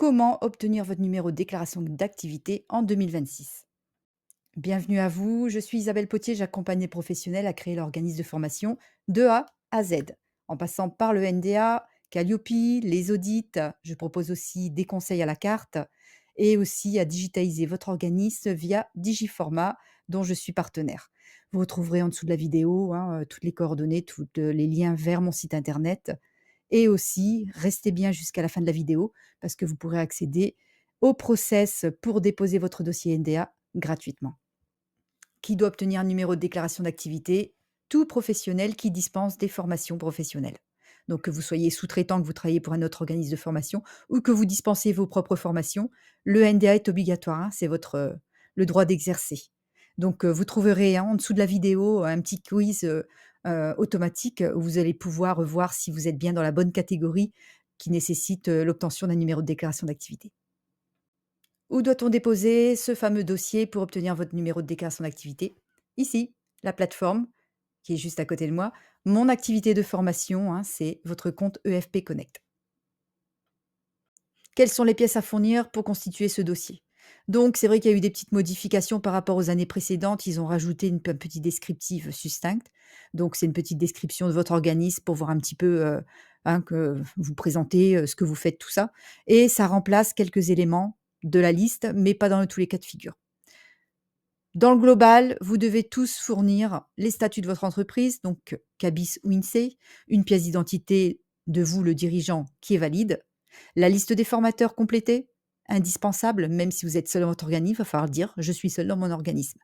Comment obtenir votre numéro de déclaration d'activité en 2026? Bienvenue à vous, je suis Isabelle Potier, j'accompagne les professionnels à créer l'organisme de formation de A à Z, en passant par le NDA, Calliope, les audits. Je propose aussi des conseils à la carte et aussi à digitaliser votre organisme via Digiformat, dont je suis partenaire. Vous retrouverez en dessous de la vidéo toutes les coordonnées, tous les liens vers mon site internet. Et aussi, restez bien jusqu'à la fin de la vidéo parce que vous pourrez accéder au process pour déposer votre dossier NDA gratuitement. Qui doit obtenir un numéro de déclaration d'activité? Tout professionnel qui dispense des formations professionnelles. Donc, que vous soyez sous-traitant, que vous travaillez pour un autre organisme de formation ou que vous dispensez vos propres formations, le NDA est obligatoire, c'est votre le droit d'exercer. Donc, vous trouverez en dessous de la vidéo un petit quiz automatique où vous allez pouvoir voir si vous êtes bien dans la bonne catégorie qui nécessite l'obtention d'un numéro de déclaration d'activité. Où doit-on déposer ce fameux dossier pour obtenir votre numéro de déclaration d'activité? Ici, la plateforme qui est juste à côté de moi. Mon activité de formation, c'est votre compte EFP Connect. Quelles sont les pièces à fournir pour constituer ce dossier? Donc, c'est vrai qu'il y a eu des petites modifications par rapport aux années précédentes. Ils ont rajouté un petit descriptif succinct. Donc, c'est une petite description de votre organisme pour voir un petit peu que vous présentez, ce que vous faites, tout ça. Et ça remplace quelques éléments de la liste, mais pas dans tous les cas de figure. Dans le global, vous devez tous fournir les statuts de votre entreprise, donc CABIS ou INSEE, une pièce d'identité de vous, le dirigeant, qui est valide, la liste des formateurs complétée, indispensable, même si vous êtes seul dans votre organisme, il va falloir dire je suis seul dans mon organisme.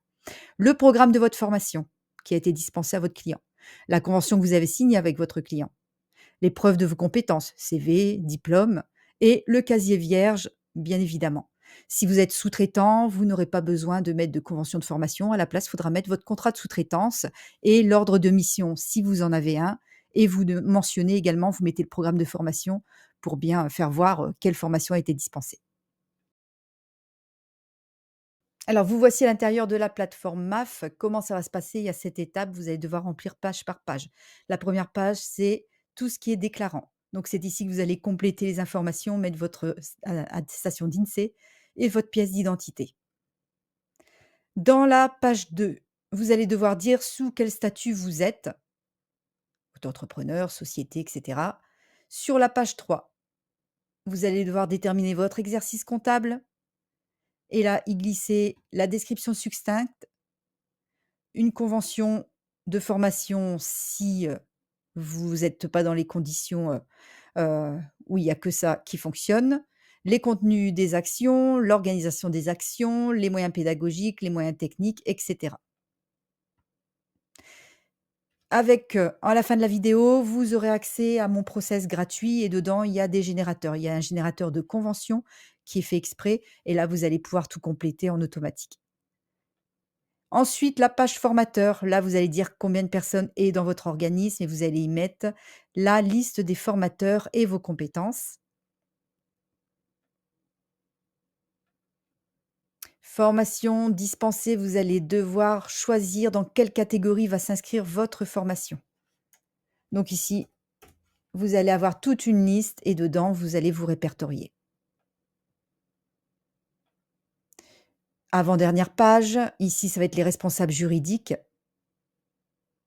Le programme de votre formation qui a été dispensé à votre client, la convention que vous avez signée avec votre client, les preuves de vos compétences, CV, diplôme, et le casier vierge, bien évidemment. Si vous êtes sous-traitant, vous n'aurez pas besoin de mettre de convention de formation. À la place, il faudra mettre votre contrat de sous-traitance et l'ordre de mission, si vous en avez un. Et vous mentionnez également, vous mettez le programme de formation pour bien faire voir quelle formation a été dispensée. Alors, vous voici à l'intérieur de la plateforme MAF. Comment ça va se passer? Il y a 7 étapes. Vous allez devoir remplir page par page. La première page, c'est tout ce qui est déclarant. Donc, c'est ici que vous allez compléter les informations, mettre votre attestation d'INSEE et votre pièce d'identité. Dans la page 2, vous allez devoir dire sous quel statut vous êtes, auto-entrepreneur, société, etc. Sur la page 3, vous allez devoir déterminer votre exercice comptable et là, y glisser la description succincte, une convention de formation si, vous êtes pas dans les conditions, où il y a que ça qui fonctionne, les contenus des actions, l'organisation des actions, les moyens pédagogiques, les moyens techniques et cetera. Avec, à la fin de la vidéo, vous aurez accès à mon process gratuit et dedans, il y a des générateurs. Il y a un générateur de conventions qui est fait exprès et là, vous allez pouvoir tout compléter en automatique. Ensuite, la page formateur, là, vous allez dire combien de personnes est dans votre organisme et vous allez y mettre la liste des formateurs et vos compétences. Formation dispensée, vous allez devoir choisir dans quelle catégorie va s'inscrire votre formation. Donc ici, vous allez avoir toute une liste et dedans, vous allez vous répertorier. Avant-dernière page, ici, ça va être les responsables juridiques.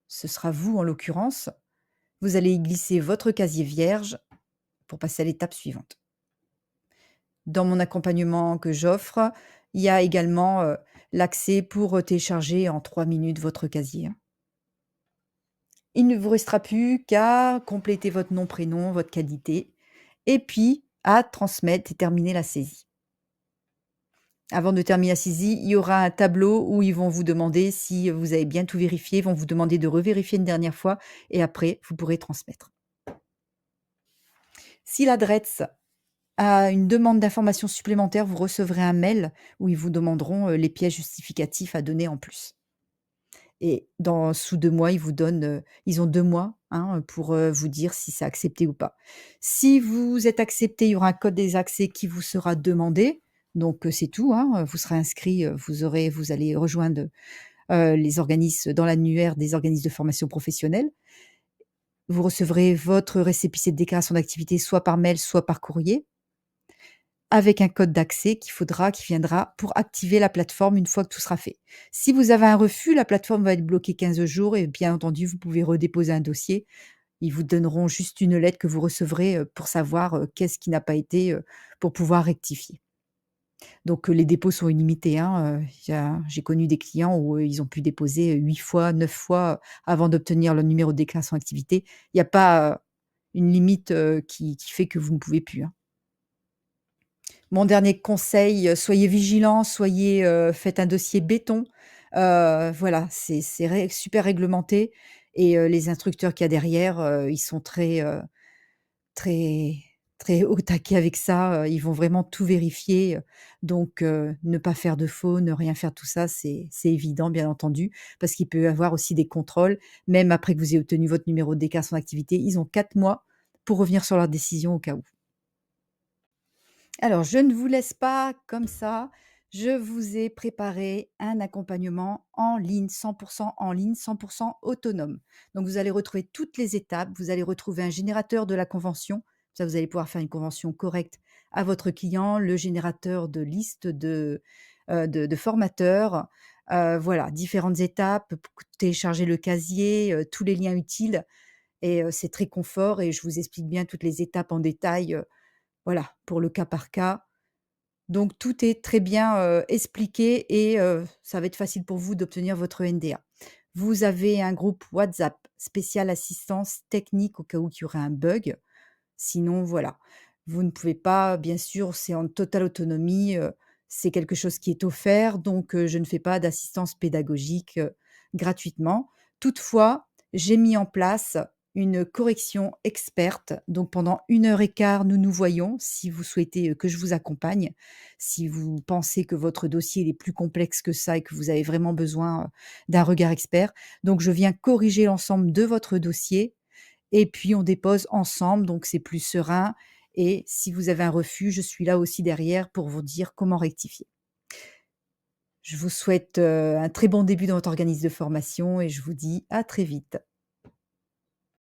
Ce sera vous en l'occurrence. Vous allez y glisser votre casier vierge pour passer à l'étape suivante. Dans mon accompagnement que j'offre, il y a également, l'accès pour, télécharger en 3 minutes votre casier, hein. Il ne vous restera plus qu'à compléter votre nom, prénom, votre qualité et puis à transmettre et terminer la saisie. Avant de terminer la saisie, il y aura un tableau où ils vont vous demander si vous avez bien tout vérifié. Ils vont vous demander de revérifier une dernière fois et après vous pourrez transmettre. Si l'adresse a une demande d'informations supplémentaires, vous recevrez un mail où ils vous demanderont, les pièces justificatifs à donner en plus. Et sous 2 mois, ils vous donnent, ils ont 2 mois, pour, vous dire si c'est accepté ou pas. Si vous êtes accepté, il y aura un code des accès qui vous sera demandé, donc c'est tout, vous serez inscrit, vous allez rejoindre, les organismes dans l'annuaire des organismes de formation professionnelle. Vous recevrez votre récépissé de déclaration d'activité soit par mail, soit par courrier. avec un code d'accès qui viendra pour activer la plateforme une fois que tout sera fait. Si vous avez un refus, la plateforme va être bloquée 15 jours et bien entendu, vous pouvez redéposer un dossier. Ils vous donneront juste une lettre que vous recevrez, pour savoir, qu'est-ce qui n'a pas été, pour pouvoir rectifier. Donc, les dépôts sont illimités, hein, j'ai connu des clients où, ils ont pu déposer, 8 fois, 9 fois, avant d'obtenir le numéro de déclaration d'activité. Il y a pas, une limite, qui fait que vous ne pouvez plus, hein. Mon dernier conseil, soyez vigilants, faites un dossier béton. Voilà, c'est super réglementé et les instructeurs qu'il y a derrière, ils sont très très au taquet avec ça, ils vont vraiment tout vérifier, donc ne pas faire de faux, ne rien faire, tout ça, c'est évident, bien entendu, parce qu'il peut y avoir aussi des contrôles. Même après que vous ayez obtenu votre numéro de déclaration d'activité, ils ont 4 mois pour revenir sur leur décision au cas où. Alors, je ne vous laisse pas comme ça. Je vous ai préparé un accompagnement en ligne, 100% en ligne, 100% autonome. Donc, vous allez retrouver toutes les étapes. Vous allez retrouver un générateur de la convention. Ça, vous allez pouvoir faire une convention correcte à votre client, le générateur de liste de formateurs. Voilà, différentes étapes, télécharger le casier, tous les liens utiles. Et c'est très confort et je vous explique bien toutes les étapes en détail. Voilà, pour le cas par cas. Donc tout est très bien, expliqué et ça va être facile pour vous d'obtenir votre NDA. Vous avez un groupe WhatsApp spécial assistance technique au cas où il y aurait un bug. Sinon, voilà, vous ne pouvez pas bien sûr, c'est en totale autonomie, c'est quelque chose qui est offert, donc je ne fais pas d'assistance pédagogique, gratuitement. Toutefois, j'ai mis en place une correction experte, donc pendant 1 heure et quart, nous nous voyons si vous souhaitez, que je vous accompagne. Si vous pensez que votre dossier il est plus complexe que ça et que vous avez vraiment besoin, d'un regard expert. Donc je viens corriger l'ensemble de votre dossier et puis on dépose ensemble, donc c'est plus serein et si vous avez un refus, je suis là aussi derrière pour vous dire comment rectifier. Je vous souhaite, un très bon début dans votre organisme de formation et je vous dis à très vite.